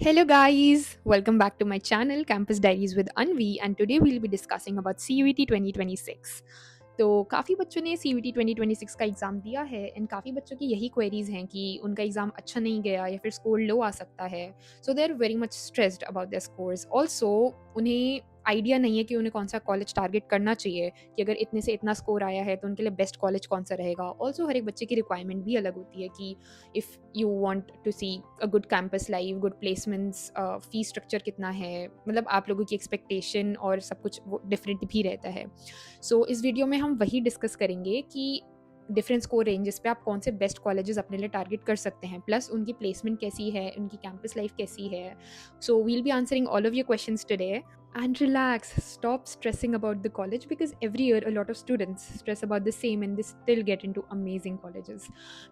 Hello guys, welcome back to my channel Campus Diaries with Anvi and today we'll be discussing about CUET 2026. तो काफ़ी बच्चों ने CUET 2026 का exam दिया है एंड काफ़ी बच्चों की यही क्वेरीज हैं कि उनका एग्ज़ाम अच्छा नहीं गया या फिर स्कोर लो आ सकता है। So they are very much stressed about their scores. Also उन्हें आइडिया नहीं है कि उन्हें कौन सा कॉलेज टारगेट करना चाहिए, कि अगर इतने से इतना स्कोर आया है तो उनके लिए बेस्ट कॉलेज कौन सा रहेगा। ऑल्सो हर एक बच्चे की रिक्वायरमेंट भी अलग होती है कि if you want to see a good campus life, good placements, fees structure कितना है, मतलब आप लोगों की एक्सपेक्टेशन और सब कुछ वो डिफरेंट भी रहता है। सो इस वीडियो में हम वही डिस्कस करेंगे कि डिफरेंट स्कोर रेंजेस पे आप कौन से बेस्ट कॉलेजेस अपने लिए टारगेट कर सकते हैं, प्लस उनकी प्लेसमेंट कैसी है, उनकी कैंपस लाइफ कैसी है। So we'll be answering all of your questions today. And relax, stop stressing about the college because every year a lot of students stress about the same and they still get into amazing colleges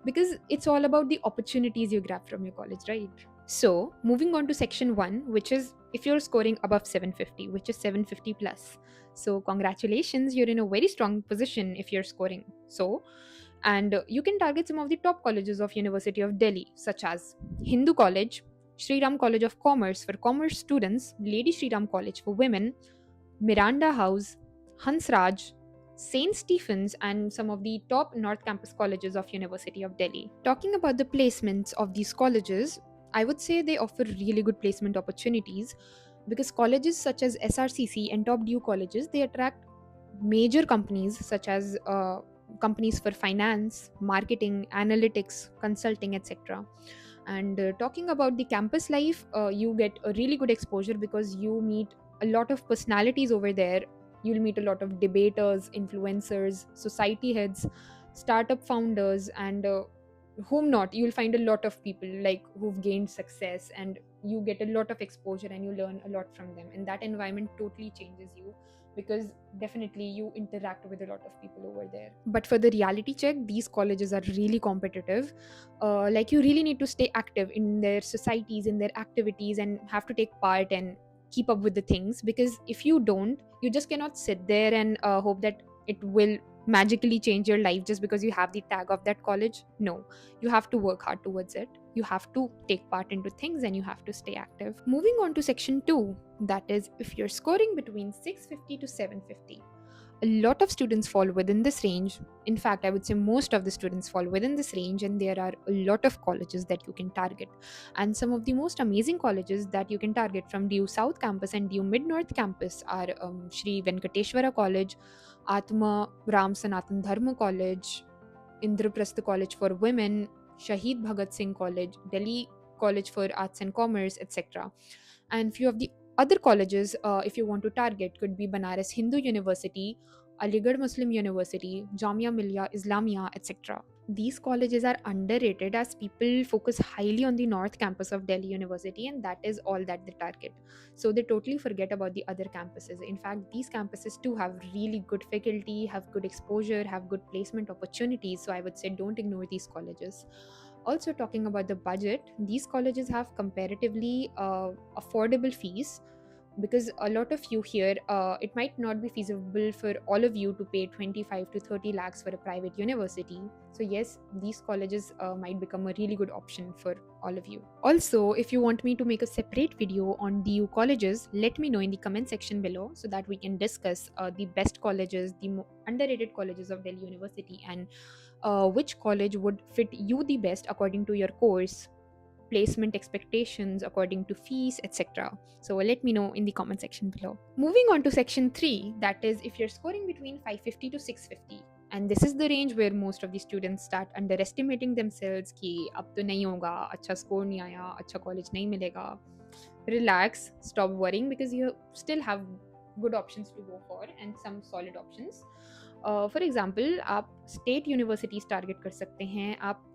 because it's all about the opportunities you grab from your college, right? So, moving on to section 1, which is if you're scoring above 750, which is 750 plus. So, congratulations, you're in a very strong position if you're scoring so. And you can target some of the top colleges of University of Delhi, such as Hindu College, Sri Ram College of Commerce for commerce students, Lady Sri Ram College for women, Miranda House, Hansraj, St. Stephen's, and some of the top North Campus colleges of University of Delhi. Talking about the placements of these colleges, I would say they offer really good placement opportunities because colleges such as SRCC and top DU colleges, they attract major companies such as companies for finance, marketing, analytics, consulting, etc. And talking about the campus life, you get a really good exposure because you meet a lot of personalities over there. You'll meet a lot of debaters, influencers, society heads, startup founders, and whom not. You'll find a lot of people like who've gained success, and you get a lot of exposure and you learn a lot from them. And that environment totally changes you because definitely you interact with a lot of people over there. But for the reality check, these colleges are really competitive. Like you really need to stay active in their societies, in their activities, and have to take part and keep up with the things, because if you don't, you just cannot sit there and hope that it will magically change your life just because you have the tag of that college. No, you have to work hard towards it. You have to take part into things and you have to stay active. Moving on to section 2, that is if you're scoring between 650 to 750. A lot of students fall within this range. In fact, I would say most of the students fall within this range, and there are a lot of colleges that you can target. And some of the most amazing colleges that you can target from DU South Campus and DU Mid North Campus are Sri Venkateshwara College, Atma Ram Sanatan Dharma College, Indraprastha College for Women, Shahid Bhagat Singh College, Delhi College for Arts and Commerce, etc. And few of the other colleges, if you want to target, could be Banaras Hindu University, Aligarh Muslim University, Jamia Millia Islamia, etc. These colleges are underrated as people focus highly on the North Campus of Delhi University, and that is all that they target. So they totally forget about the other campuses. In fact, these campuses too have really good faculty, have good exposure, have good placement opportunities. So I would say don't ignore these colleges. Also, talking about the budget, these colleges have comparatively affordable fees, because a lot of you here, it might not be feasible for all of you to pay 25 to 30 lakhs for a private university. So yes, these colleges might become a really good option for all of you. Also, if you want me to make a separate video on DU colleges, let me know in the comment section below so that we can discuss the best colleges, the underrated colleges of Delhi University, and which college would fit you the best according to your course, placement expectations, according to fees, etc. So let me know in the comment section below. Moving on to section 3, that is if you're scoring between 550 to 650. And this is the range where most of the students start underestimating themselves कि अब तो नहीं होगा, अच्छा score नहीं आया, अच्छा college नहीं मिलेगा. Relax, stop worrying because you still have good options to go for and some solid options. For example, आप state universities target कर सकते हैं, आप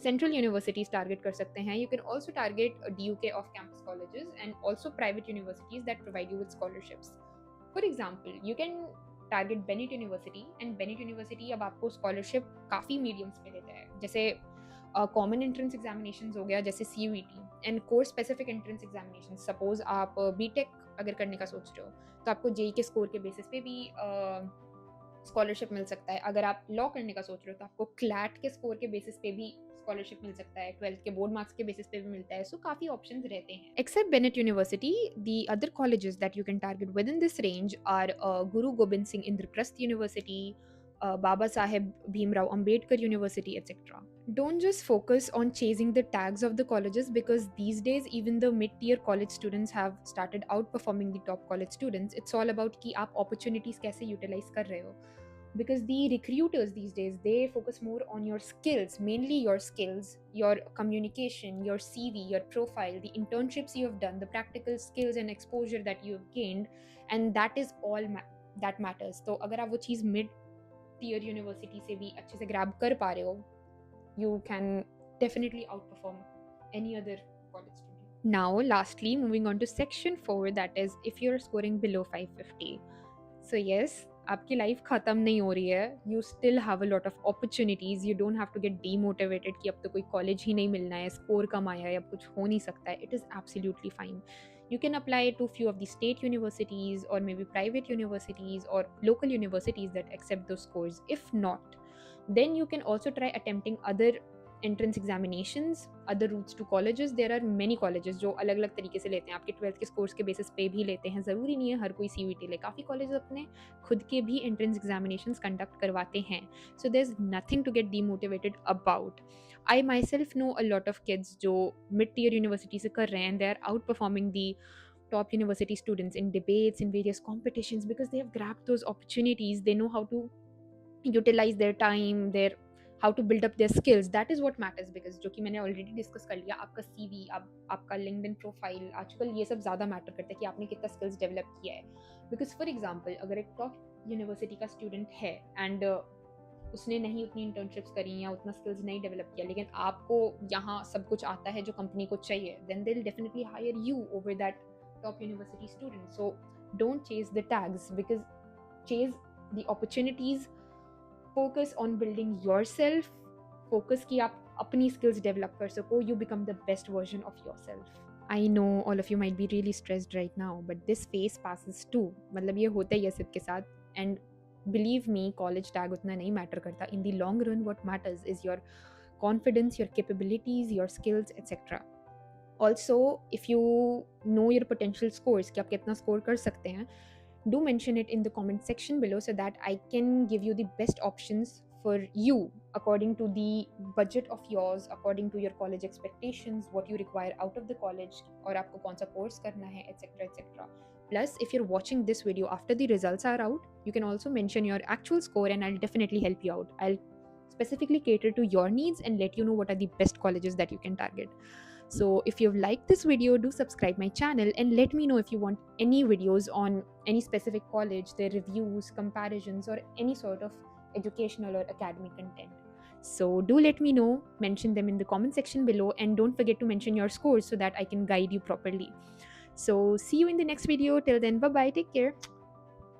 central universities target कर सकते हैं. You can also target DUK off-campus colleges and also private universities that provide you with scholarships. For example, you can target Bennett University, and Bennett University अब आपको scholarship काफ़ी mediums पे देता है, जैसे कॉमन एंट्रेंस एग्जामिनेशंस हो गया जैसे CUET, and course specific entrance examination. Suppose आप बीटेक अगर करने का सोच रहे हो तो आपको जेई के स्कोर के बेसिस पे भी स्कॉलरशिप मिल सकता है. अगर आप लॉ करने का सोच रहे हो तो आपको क्लैट के स्कोर के बेसिस पे भी स्कॉलरशिप मिल सकता है, 12th के बोर्ड मार्क्स के बेसिस पे भी मिलता है, सो काफ़ी ऑप्शंस रहते हैं. Except Bennett University, the other colleges that you can target within this range are Guru Gobind Singh Indraprasth University, Baba Saheb Bhimrao Ambedkar University, etc. Don't just focus on chasing the tags of the colleges, because these days even the mid-tier college students have started outperforming the top college students. It's all about कि आप opportunities कैसे utilize कर रहे हो. Because the recruiters these days, they focus more on your skills, mainly your skills, your communication, your CV, your profile, the internships you have done, the practical skills and exposure that you have gained, and that is all that matters. तो अगर आप वो चीज़ mid tier university से भी अच्छे से grab कर पा रहे हो, you can definitely outperform any other college student. Now, lastly, moving on to section 4, that is if you're scoring below 550. So yes, आपकी लाइफ ख़त्म नहीं हो रही है. You still have a lot of opportunities. You don't have to get demotivated कि अब तो कोई कॉलेज ही नहीं मिलना है, स्कोर कम आया है, अब कुछ हो नहीं सकता है. It is absolutely fine. You can apply to few of the state universities or maybe private universities or local universities that accept those scores. If not, then you can also try attempting other entrance examinations, other routes to colleges. There are many colleges जो अलग अलग तरीके से लेते हैं. आपके 12th के scores के बेसिस पे भी लेते हैं. ज़रूरी नहीं है हर कोई CUET ले. काफ़ी कॉलेज अपने खुद के भी entrance examinations conduct करवाते हैं. So there's nothing to get demotivated about. I myself know a lot of kids जो mid-tier university से कर रहे हैं, and they are outperforming the top university students in debates, in various competitions, because they have grabbed those opportunities. They know how to utilize their time, their how to build up their skills. That is what matters. Because जो कि मैंने already discuss कर लिया, आपका CV, आपका LinkedIn profile, आजकल ये सब ज़्यादा मैटर करता है कि आपने कितना skills develop किया है. Because for example, अगर एक top university का student है and उसने नहीं उतनी internships करी या उतना skills नहीं develop किया, लेकिन आपको यहाँ सब कुछ आता है जो कंपनी को चाहिए, then they'll definitely hire you over that top university student. So don't chase the tags, because chase the opportunities. Focus on building yourself. Focus कि आप अपनी skills develop कर सको. You become the best version of yourself. I know all of you might be really stressed right now, but this phase passes too. मतलब ये होता ही है सबके साथ. And believe me, college tag उतना नहीं matter करता. In the long run, what matters is your confidence, your capabilities, your skills, etc. Also, if you know your potential scores, कि आप कितना score कर सकते हैं, do mention it in the comment section below so that I can give you the best options for you according to the budget of yours, according to your college expectations, what you require out of the college, और आपको कौन सा course करना है, etc. etc. Plus, if you're watching this video after the results are out, you can also mention your actual score and I'll definitely help you out. I'll specifically cater to your needs and let you know what are the best colleges that you can target. So if you've liked this video, do subscribe my channel and let me know if you want any videos on any specific college, their reviews, comparisons, or any sort of educational or academic content. So do let me know, mention them in the comment section below, and don't forget to mention your scores so that I can guide you properly. So see you in the next video. Till then, bye bye, take care.